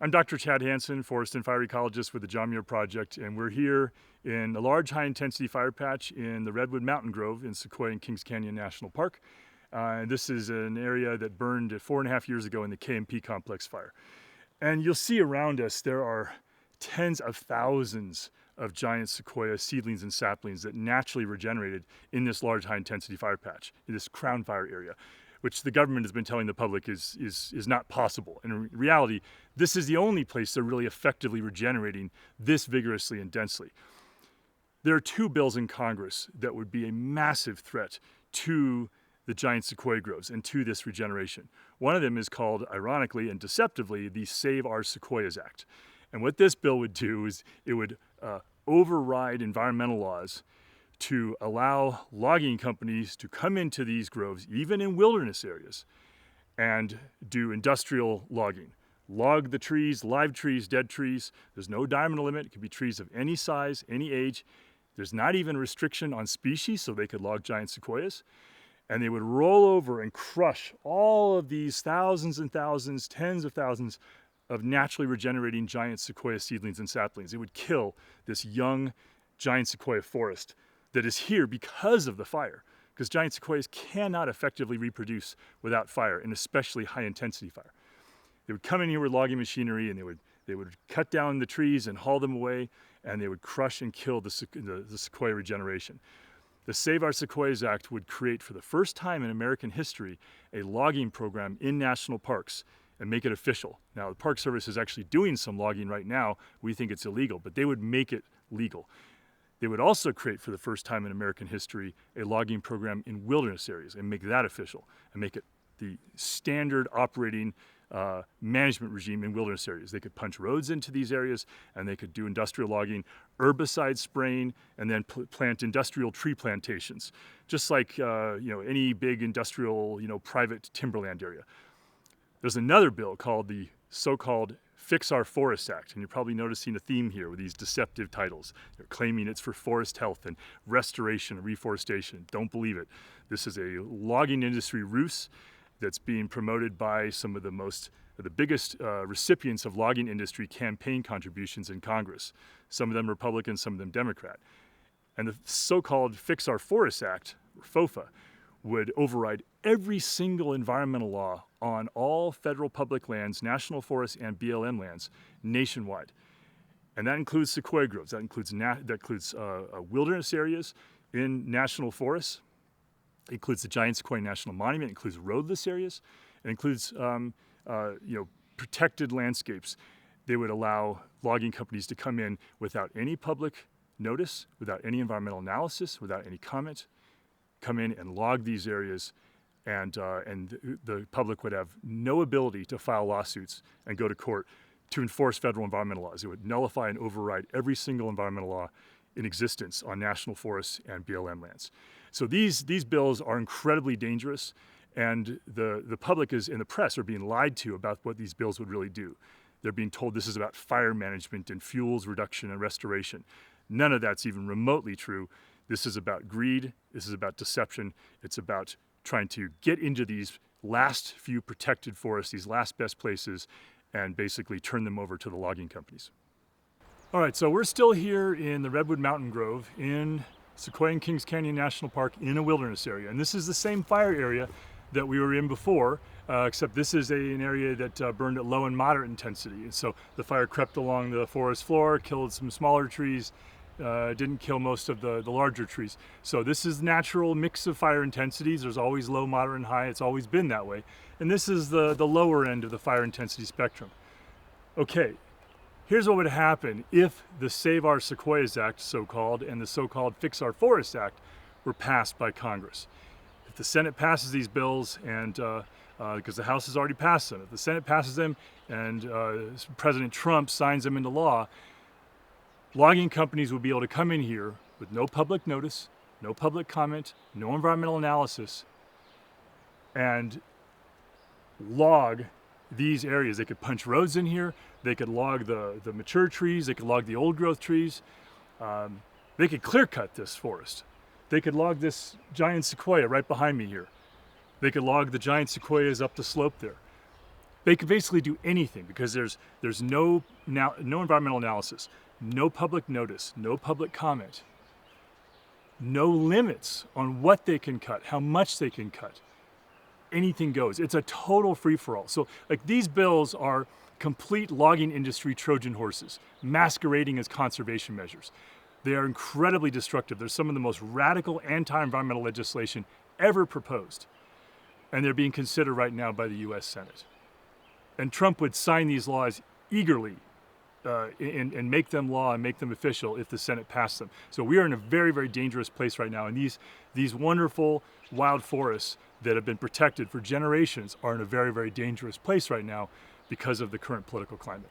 I'm Dr. Chad Hanson, forest and fire ecologist with the John Muir Project, and we're here in a large high-intensity fire patch in the Redwood Mountain Grove in Sequoia and Kings Canyon National Park. This is an area that burned 4.5 years ago in the KMP complex fire. And you'll see around us there are tens of thousands of giant sequoia seedlings and saplings that naturally regenerated in this large high-intensity fire patch, in this crown fire area, which the government has been telling the public is not possible. And in reality, this is the only place they're really effectively regenerating this vigorously and densely. There are two bills in Congress that would be a massive threat to the giant sequoia groves and to this regeneration. One of them is called, ironically and deceptively, the Save Our Sequoias Act. And what this bill would do is it would override environmental laws to allow logging companies to come into these groves, even in wilderness areas, and do industrial logging. Log the trees, live trees, dead trees. There's no diameter limit. It could be trees of any size, any age. There's not even a restriction on species, so they could log giant sequoias. And they would roll over and crush all of these thousands and thousands, tens of thousands of naturally regenerating giant sequoia seedlings and saplings. It would kill this young giant sequoia forest that is here because of the fire, because giant sequoias cannot effectively reproduce without fire, and especially high intensity fire. They would come in here with logging machinery, and they would cut down the trees and haul them away, and they would crush and kill the sequoia regeneration. The Save Our Sequoias Act would create, for the first time in American history, a logging program in national parks and make it official. Now, the Park Service is actually doing some logging right now. We think it's illegal, but they would make it legal. They would also create, for the first time in American history, a logging program in wilderness areas and make that official and make it the standard operating management regime in wilderness areas. They could punch roads into these areas, and they could do industrial logging, herbicide spraying, and then plant industrial tree plantations, just like any big industrial private timberland area. There's another bill called the so-called Fix Our Forest Act, and you're probably noticing a theme here with these deceptive titles. They're claiming it's for forest health and restoration and reforestation. Don't believe it. This is a logging industry ruse that's being promoted by some of the biggest recipients of logging industry campaign contributions in Congress. Some of them Republican, some of them Democrat. And the so-called Fix Our Forest Act, or FOFA, would override every single environmental law on all federal public lands, national forests, and BLM lands nationwide. And that includes sequoia groves. That includes wilderness areas in national forests. It includes the Giant Sequoia National Monument. It includes roadless areas. It includes protected landscapes. They would allow logging companies to come in without any public notice, without any environmental analysis, without any comment, come in and log these areas, and the public would have no ability to file lawsuits and go to court to enforce federal environmental laws. It would nullify and override every single environmental law in existence on national forests and BLM lands. So these bills are incredibly dangerous, and the public and the press are being lied to about what these bills would really do. They're being told this is about fire management and fuels reduction and restoration. None of that's even remotely true. This is about greed. This is about deception. It's about trying to get into these last few protected forests, these last best places, and basically turn them over to the logging companies. All right, so we're still here in the Redwood Mountain Grove in Sequoia and Kings Canyon National Park in a wilderness area. And this is the same fire area that we were in before, except this is an area that burned at low and moderate intensity. And so the fire crept along the forest floor, killed some smaller trees, didn't kill most of the larger trees. So this is natural mix of fire intensities. There's always low, moderate, and high. It's always been that way. And this is the lower end of the fire intensity spectrum. Okay, here's what would happen if the Save Our Sequoias Act, so-called, and the so-called Fix Our Forest Act were passed by Congress. If the Senate passes these bills, and because the House has already passed them, if the Senate passes them and President Trump signs them into law, logging companies would be able to come in here with no public notice, no public comment, no environmental analysis, and log these areas. They could punch roads in here, they could log the mature trees, they could log the old growth trees, they could clear cut this forest. They could log this giant sequoia right behind me here. They could log the giant sequoias up the slope there. They could basically do anything because there's no environmental analysis, no public notice, no public comment, no limits on what they can cut, how much they can cut. Anything goes. It's a total free-for-all. So like these bills are complete logging industry Trojan horses, masquerading as conservation measures. They are incredibly destructive. They're some of the most radical anti-environmental legislation ever proposed. And they're being considered right now by the US Senate. And Trump would sign these laws eagerly and make them law and make them official if the Senate passed them. So we are in a very, very dangerous place right now. And these wonderful wild forests that have been protected for generations are in a very, very dangerous place right now because of the current political climate.